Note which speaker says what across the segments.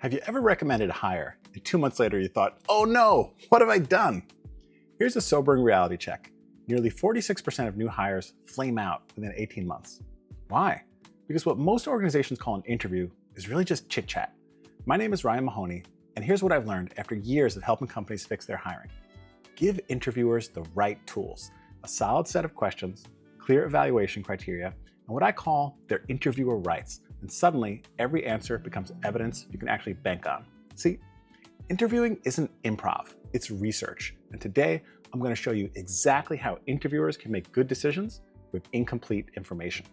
Speaker 1: Have you ever recommended a hire and 2 months later you thought, oh no, what have I done? Here's a sobering reality check. Nearly 46% of new hires flame out within 18 months. Why? Because what most organizations call an interview is really just chit chat. My name is Ryan Mahoney, and here's what I've learned after years of helping companies fix their hiring. Give interviewers the right tools, a solid set of questions, clear evaluation criteria, and what I call their interviewer rights. And suddenly, every answer becomes evidence you can actually bank on. See, interviewing isn't improv, it's research. And today, I'm going to show you exactly how interviewers can make good decisions with incomplete information.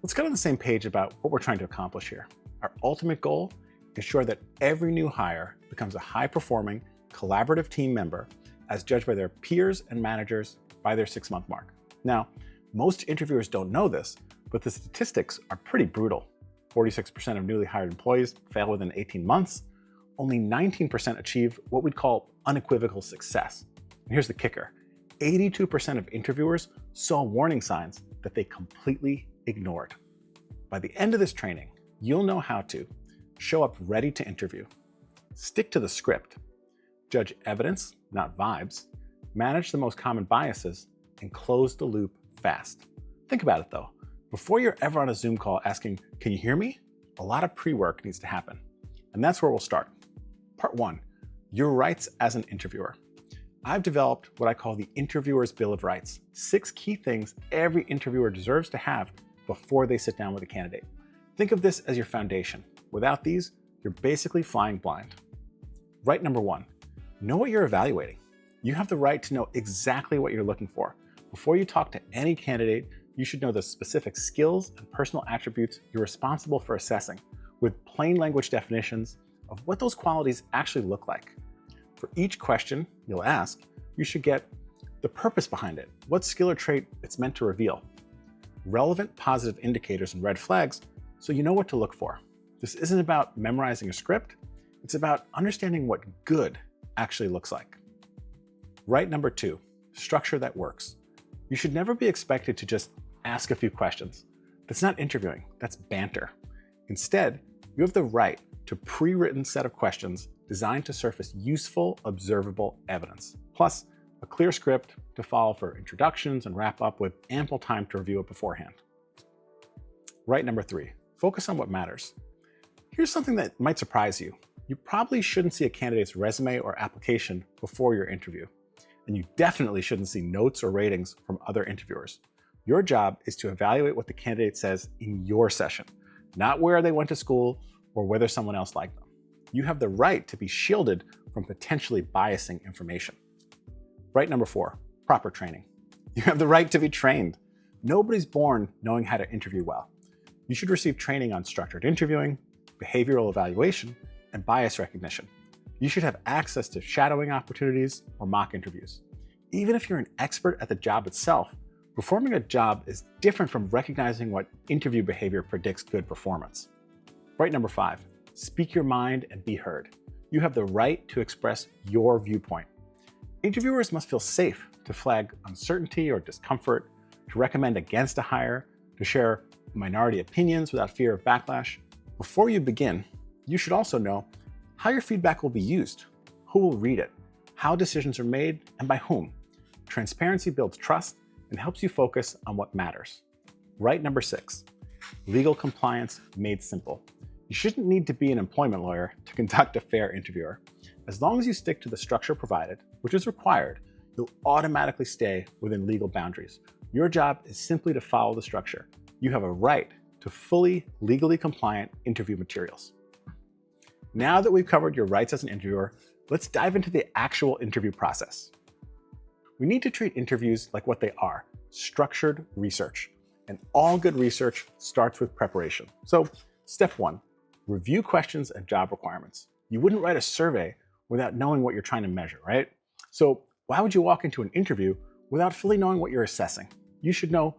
Speaker 1: Let's get on the same page about what we're trying to accomplish here. Our ultimate goal: ensure that every new hire becomes a high-performing, collaborative team member as judged by their peers and managers by their 6-month mark. Now, most interviewers don't know this, but the statistics are pretty brutal. 46% of newly hired employees fail within 18 months. Only 19% achieve what we'd call unequivocal success. And here's the kicker: 82% of interviewers saw warning signs that they completely ignored. By the end of this training, you'll know how to show up ready to interview, stick to the script, judge evidence, not vibes, manage the most common biases, and close the loop fast. Think about it though. Before you're ever on a Zoom call asking, "Can you hear me?" a lot of pre-work needs to happen. And that's where we'll start. Part 1, your rights as an interviewer. I've developed what I call the Interviewer's Bill of Rights, 6 key things every interviewer deserves to have before they sit down with a candidate. Think of this as your foundation. Without these, you're basically flying blind. Right number 1, know what you're evaluating. You have the right to know exactly what you're looking for. Before you talk to any candidate, you should know the specific skills and personal attributes you're responsible for assessing, with plain language definitions of what those qualities actually look like. For each question you'll ask, you should get the purpose behind it, what skill or trait it's meant to reveal, relevant positive indicators and red flags so you know what to look for. This isn't about memorizing a script, it's about understanding what good actually looks like. Right number 2, structure that works. You should never be expected to just ask a few questions. That's not interviewing, that's banter. Instead, you have the right to a pre-written set of questions designed to surface useful, observable evidence, plus a clear script to follow for introductions and wrap up with ample time to review it beforehand. Right number 3, focus on what matters. Here's something that might surprise you. You probably shouldn't see a candidate's resume or application before your interview. And you definitely shouldn't see notes or ratings from other interviewers. Your job is to evaluate what the candidate says in your session, not where they went to school or whether someone else liked them. You have the right to be shielded from potentially biasing information. Right number 4, proper training. You have the right to be trained. Nobody's born knowing how to interview well. You should receive training on structured interviewing, behavioral evaluation, and bias recognition. You should have access to shadowing opportunities or mock interviews. Even if you're an expert at the job itself, performing a job is different from recognizing what interview behavior predicts good performance. Right number 5, speak your mind and be heard. You have the right to express your viewpoint. Interviewers must feel safe to flag uncertainty or discomfort, to recommend against a hire, to share minority opinions without fear of backlash. Before you begin, you should also know how your feedback will be used, who will read it, how decisions are made, and by whom. Transparency builds trust and helps you focus on what matters. Right number 6, legal compliance made simple. You shouldn't need to be an employment lawyer to conduct a fair interviewer. As long as you stick to the structure provided, which is required, you'll automatically stay within legal boundaries. Your job is simply to follow the structure. You have a right to fully legally compliant interview materials. Now that we've covered your rights as an interviewer, let's dive into the actual interview process. We need to treat interviews like what they are: structured research. And all good research starts with preparation. So, step 1, review questions and job requirements. You wouldn't write a survey without knowing what you're trying to measure, right? So why would you walk into an interview without fully knowing what you're assessing? You should know,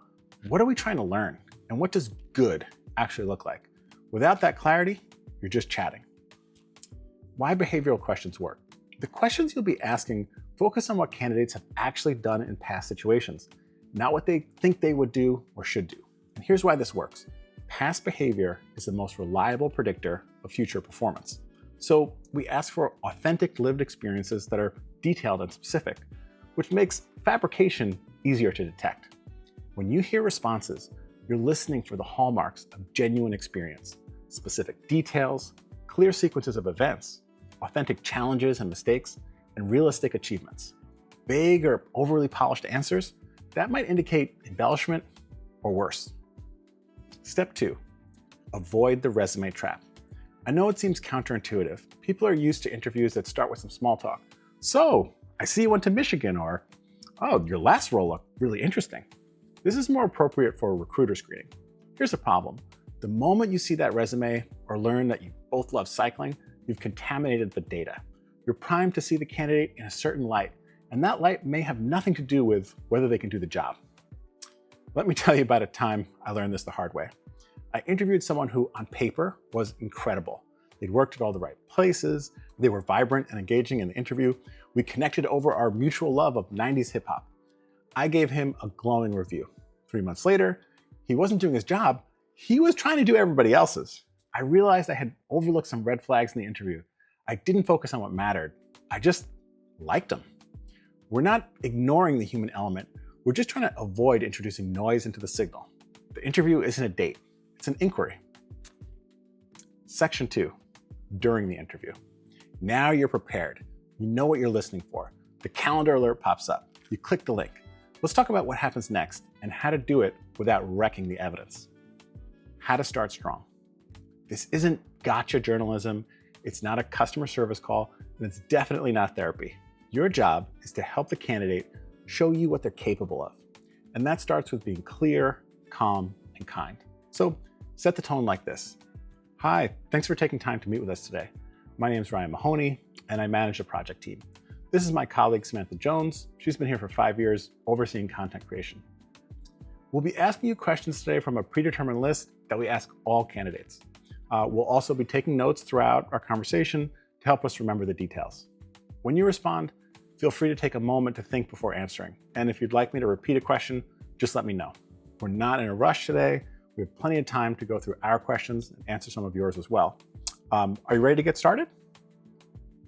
Speaker 1: what are we trying to learn? And what does good actually look like? Without that clarity, you're just chatting. Why behavioral questions work? The questions you'll be asking focus on what candidates have actually done in past situations, not what they think they would do or should do. And here's why this works. Past behavior is the most reliable predictor of future performance. So we ask for authentic lived experiences that are detailed and specific, which makes fabrication easier to detect. When you hear responses, you're listening for the hallmarks of genuine experience, specific details, clear sequences of events, authentic challenges and mistakes, and realistic achievements. Vague or overly polished answers, that might indicate embellishment or worse. Step 2, avoid the resume trap. I know it seems counterintuitive. People are used to interviews that start with some small talk. So, I see you went to Michigan, or, oh, your last role looked really interesting. This is more appropriate for recruiter screening. Here's the problem. The moment you see that resume or learn that you both love cycling, you've contaminated the data. You're primed to see the candidate in a certain light, and that light may have nothing to do with whether they can do the job. Let me tell you about a time I learned this the hard way. I interviewed someone who, on paper, was incredible. They'd worked at all the right places, they were vibrant and engaging in the interview. We connected over our mutual love of 90s hip hop. I gave him a glowing review. 3 months later, he wasn't doing his job, he was trying to do everybody else's. I realized I had overlooked some red flags in the interview. I didn't focus on what mattered. I just liked him. We're not ignoring the human element, we're just trying to avoid introducing noise into the signal. The interview isn't a date, it's an inquiry. Section 2, during the interview. Now you're prepared. You know what you're listening for. The calendar alert pops up. You click the link. Let's talk about what happens next and how to do it without wrecking the evidence. How to start strong. This isn't gotcha journalism. It's not a customer service call, and it's definitely not therapy. Your job is to help the candidate show you what they're capable of. And that starts with being clear, calm, and kind. So set the tone like this. Hi, thanks for taking time to meet with us today. My name is Ryan Mahoney, and I manage the project team. This is my colleague, Samantha Jones. She's been here for 5 years, overseeing content creation. We'll be asking you questions today from a predetermined list that we ask all candidates. We'll also be taking notes throughout our conversation to help us remember the details. When you respond, feel free to take a moment to think before answering. And if you'd like me to repeat a question, just let me know. We're not in a rush today. We have plenty of time to go through our questions and answer some of yours as well. Are you ready to get started?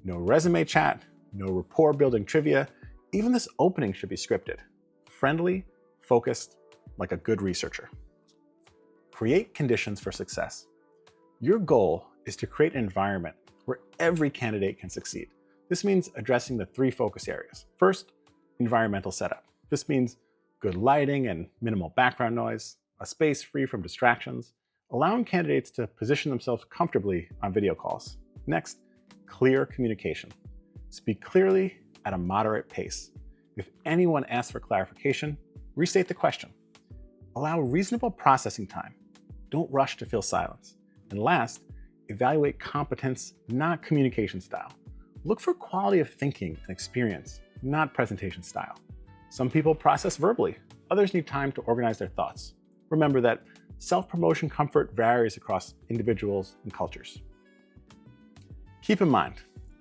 Speaker 1: No resume chat, no rapport building trivia. Even this opening should be scripted. Friendly, focused, like a good researcher. Create conditions for success. Your goal is to create an environment where every candidate can succeed. This means addressing the 3 focus areas. First, environmental setup. This means good lighting and minimal background noise, a space free from distractions, allowing candidates to position themselves comfortably on video calls. Next, clear communication. Speak clearly at a moderate pace. If anyone asks for clarification, restate the question. Allow reasonable processing time. Don't rush to fill silence. And last, evaluate competence, not communication style. Look for quality of thinking and experience, not presentation style. Some people process verbally, others need time to organize their thoughts. Remember that self-promotion comfort varies across individuals and cultures. Keep in mind,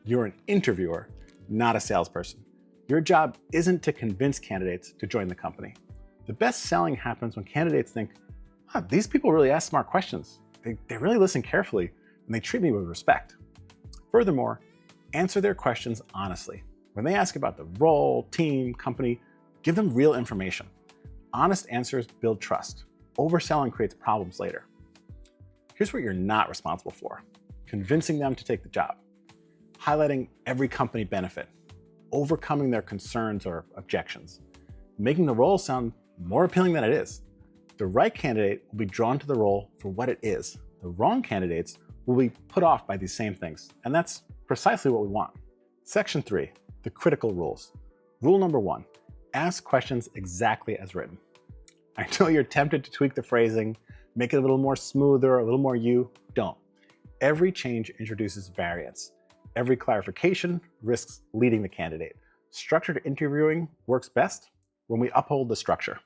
Speaker 1: you're an interviewer, not a salesperson. Your job isn't to convince candidates to join the company. The best selling happens when candidates think, these people really ask smart questions. They really listen carefully, and they treat me with respect. Furthermore, answer their questions honestly. When they ask about the role, team, company, give them real information. Honest answers build trust. Overselling creates problems later. Here's what you're not responsible for: convincing them to take the job, highlighting every company benefit, overcoming their concerns or objections, making the role sound more appealing than it is. The right candidate will be drawn to the role for what it is. The wrong candidates will be put off by these same things, and that's precisely what we want. Section 3, the critical rules. Rule number 1, ask questions exactly as written. I know you're tempted to tweak the phrasing, make it a little more smoother, a little more you. Don't. Every change introduces variance. Every clarification risks leading the candidate. Structured interviewing works best when we uphold the structure.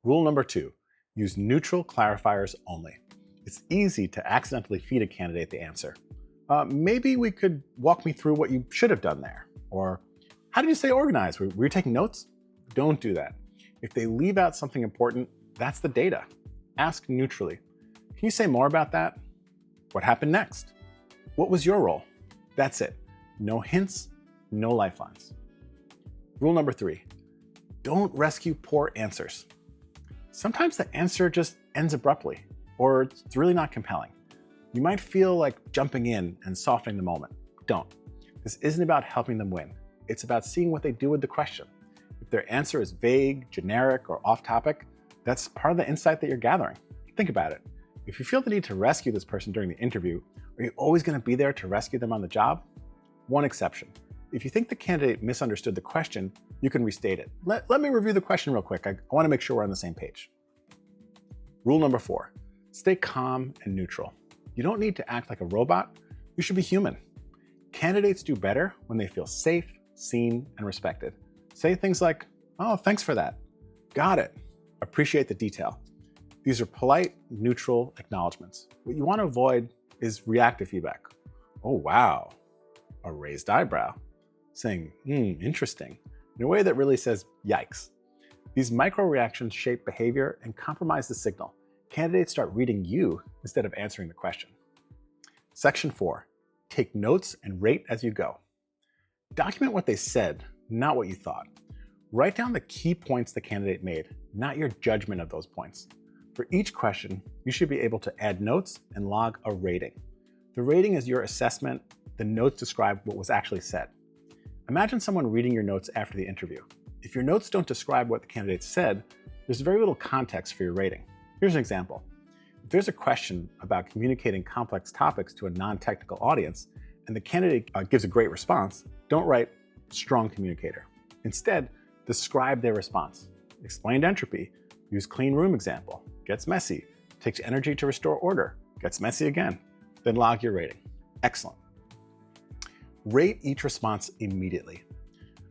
Speaker 1: Rule number 2, use neutral clarifiers only. It's easy to accidentally feed a candidate the answer. Maybe we could walk me through what you should have done there. Or, how did you stay organized? Were you taking notes? Don't do that. If they leave out something important, that's the data. Ask neutrally. Can you say more about that? What happened next? What was your role? That's it. No hints, no lifelines. Rule number 3, don't rescue poor answers. Sometimes the answer just ends abruptly, or it's really not compelling. You might feel like jumping in and softening the moment. Don't. This isn't about helping them win. It's about seeing what they do with the question. If their answer is vague, generic, or off topic, that's part of the insight that you're gathering. Think about it. If you feel the need to rescue this person during the interview, are you always going to be there to rescue them on the job? One exception. If you think the candidate misunderstood the question, you can restate it. Let me review the question real quick. I want to make sure we're on the same page. Rule number 4, stay calm and neutral. You don't need to act like a robot. You should be human. Candidates do better when they feel safe, seen, and respected. Say things like, "Oh, thanks for that. Got it. Appreciate the detail." These are polite, neutral acknowledgments. What you want to avoid is reactive feedback. "Oh, wow." A raised eyebrow. Saying, interesting, in a way that really says, yikes. These micro reactions shape behavior and compromise the signal. Candidates start reading you instead of answering the question. Section 4, take notes and rate as you go. Document what they said, not what you thought. Write down the key points the candidate made, not your judgment of those points. For each question, you should be able to add notes and log a rating. The rating is your assessment. The notes describe what was actually said. Imagine someone reading your notes after the interview. If your notes don't describe what the candidate said, there's very little context for your rating. Here's an example. If there's a question about communicating complex topics to a non-technical audience, and the candidate gives a great response, don't write strong communicator. Instead, describe their response. Explained entropy, use clean room example, gets messy, takes energy to restore order, gets messy again, then log your rating. Excellent. Rate each response immediately.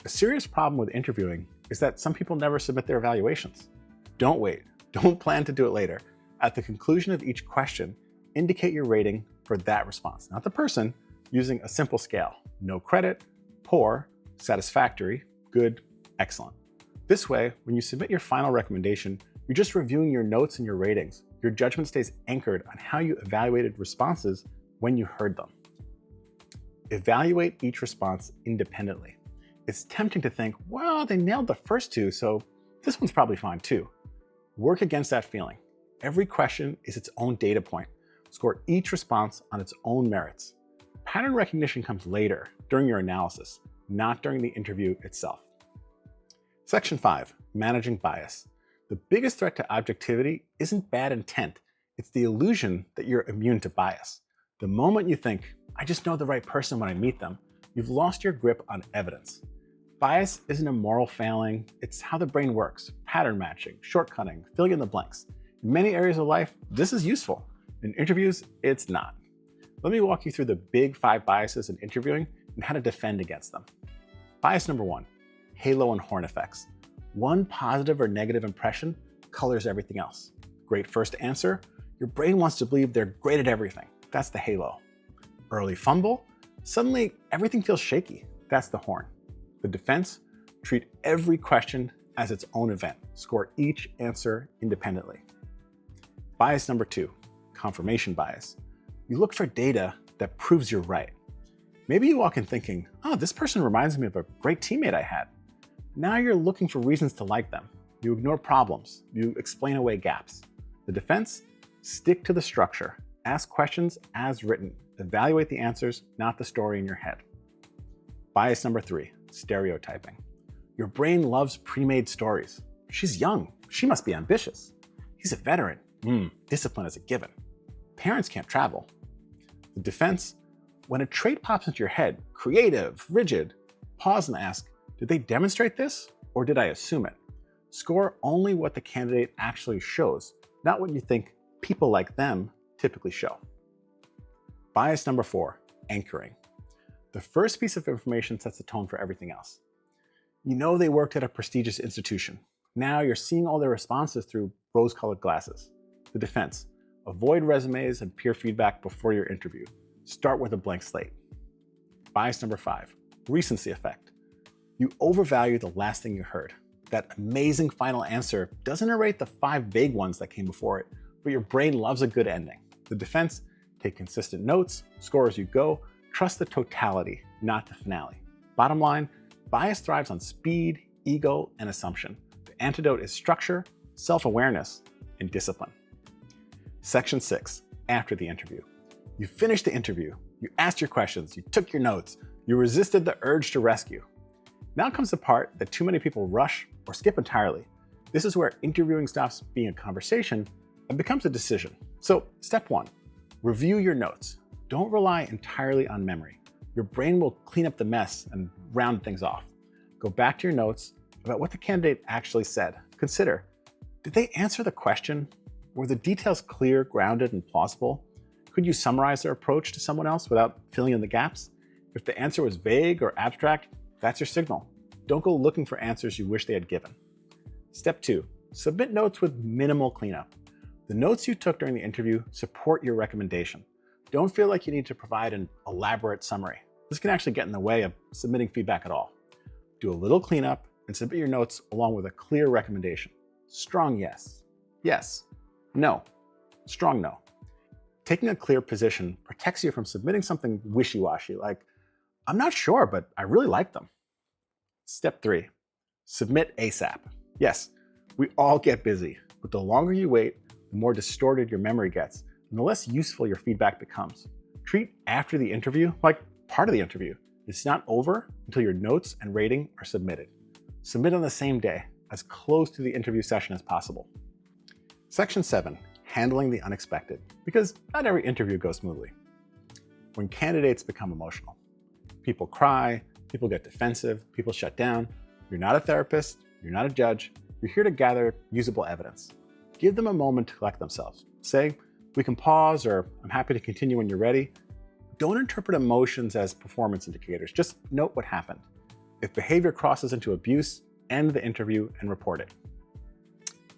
Speaker 1: A serious problem with interviewing is that some people never submit their evaluations. Don't wait. Don't plan to do it later. At the conclusion of each question, indicate your rating for that response, not the person, using a simple scale. No credit, poor, satisfactory, good, excellent. This way, when you submit your final recommendation, you're just reviewing your notes and your ratings. Your judgment stays anchored on how you evaluated responses when you heard them. Evaluate each response independently. It's tempting to think, well, they nailed the first 2, so this one's probably fine too. Work against that feeling. Every question is its own data point. Score each response on its own merits. Pattern recognition comes later, during your analysis, not during the interview itself. Section 5, managing bias. The biggest threat to objectivity isn't bad intent. It's the illusion that you're immune to bias. The moment you think, I just know the right person when I meet them, you've lost your grip on evidence. Bias isn't a moral failing, it's how the brain works. Pattern matching, shortcutting, filling in the blanks. In many areas of life, this is useful. In interviews, it's not. Let me walk you through the big 5 biases in interviewing and how to defend against them. Bias number 1, halo and horn effects. One positive or negative impression colors everything else. Great first answer, your brain wants to believe they're great at everything. That's the halo. Early fumble, suddenly everything feels shaky. That's the horn. The defense, treat every question as its own event. Score each answer independently. Bias number 2, confirmation bias. You look for data that proves you're right. Maybe you walk in thinking, oh, this person reminds me of a great teammate I had. Now you're looking for reasons to like them. You ignore problems. You explain away gaps. The defense, stick to the structure. Ask questions as written. Evaluate the answers, not the story in your head. Bias number 3, stereotyping. Your brain loves pre-made stories. She's young. She must be ambitious. He's a veteran. Discipline is a given. Parents can't travel. The defense, when a trait pops into your head, creative, rigid, pause and ask, did they demonstrate this or did I assume it? Score only what the candidate actually shows, not what you think people like them typically show. Bias number 4, anchoring. The first piece of information sets the tone for everything else. You know they worked at a prestigious institution. Now you're seeing all their responses through rose-colored glasses. The defense, avoid resumes and peer feedback before your interview. Start with a blank slate. Bias number 5, recency effect. You overvalue the last thing you heard. That amazing final answer doesn't erase the 5 vague ones that came before it, but your brain loves a good ending. The defense: take consistent notes, score as you go, trust the totality, not the finale. Bottom line, bias thrives on speed, ego, and assumption. The antidote is structure, self-awareness, and discipline. Section 6, after the interview. You finished the interview, you asked your questions, you took your notes, you resisted the urge to rescue. Now comes the part that too many people rush or skip entirely. This is where interviewing stops being a conversation and becomes a decision. So, step 1, review your notes. Don't rely entirely on memory. Your brain will clean up the mess and round things off. Go back to your notes about what the candidate actually said. Consider, did they answer the question? Were the details clear, grounded, and plausible? Could you summarize their approach to someone else without filling in the gaps? If the answer was vague or abstract, that's your signal. Don't go looking for answers you wish they had given. Step 2, submit notes with minimal cleanup. The notes you took during the interview support your recommendation. Don't feel like you need to provide an elaborate summary. This can actually get in the way of submitting feedback at all. Do a little cleanup and submit your notes along with a clear recommendation. Strong yes. Yes. No. Strong no. Taking a clear position protects you from submitting something wishy-washy, like, I'm not sure, but I really like them. Step 3, submit ASAP. Yes, we all get busy, but the longer you wait, the more distorted your memory gets, and the less useful your feedback becomes. Treat after the interview like part of the interview. It's not over until your notes and rating are submitted. Submit on the same day, as close to the interview session as possible. Section 7, handling the unexpected, because not every interview goes smoothly. When candidates become emotional, people cry, people get defensive, people shut down. You're not a therapist, you're not a judge, you're here to gather usable evidence. Give them a moment to collect themselves. Say, we can pause, or I'm happy to continue when you're ready. Don't interpret emotions as performance indicators, just note what happened. If behavior crosses into abuse, end the interview and report it.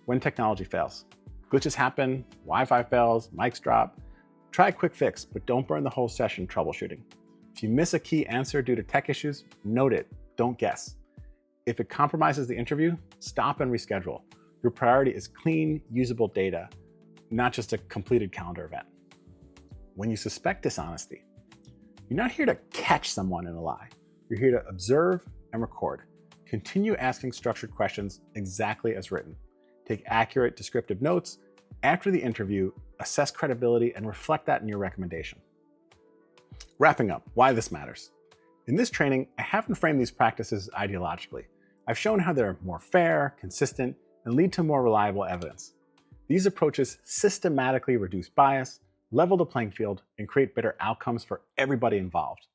Speaker 1: When technology fails, glitches happen, Wi-Fi fails, mics drop. Try a quick fix, but don't burn the whole session troubleshooting. If you miss a key answer due to tech issues, note it, don't guess. If it compromises the interview, stop and reschedule. Your priority is clean, usable data, not just a completed calendar event. When you suspect dishonesty, you're not here to catch someone in a lie. You're here to observe and record. Continue asking structured questions exactly as written. Take accurate, descriptive notes. After the interview, assess credibility and reflect that in your recommendation. Wrapping up, why this matters. In this training, I haven't framed these practices ideologically. I've shown how they're more fair, consistent, and lead to more reliable evidence. These approaches systematically reduce bias, level the playing field, and create better outcomes for everybody involved.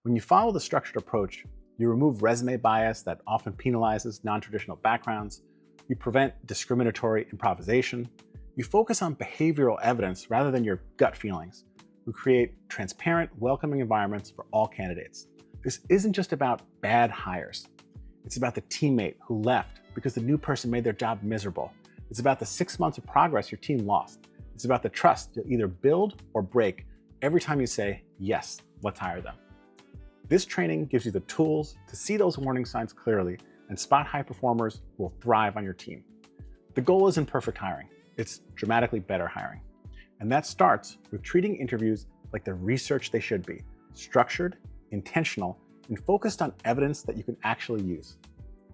Speaker 1: When you follow the structured approach, you remove resume bias that often penalizes non-traditional backgrounds, you prevent discriminatory improvisation, you focus on behavioral evidence rather than your gut feelings. We create transparent, welcoming environments for all candidates. This isn't just about bad hires. It's about the teammate who left because the new person made their job miserable. It's about the 6 months of progress your team lost. It's about the trust you'll either build or break every time you say, yes, let's hire them. This training gives you the tools to see those warning signs clearly and spot high performers who will thrive on your team. The goal isn't perfect hiring, it's dramatically better hiring. And that starts with treating interviews like the research they should be, structured, intentional, and focused on evidence that you can actually use.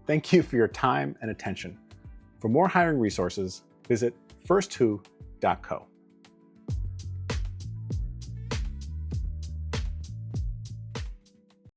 Speaker 1: Thank you for your time and attention. For more hiring resources, visit FirstWho.co.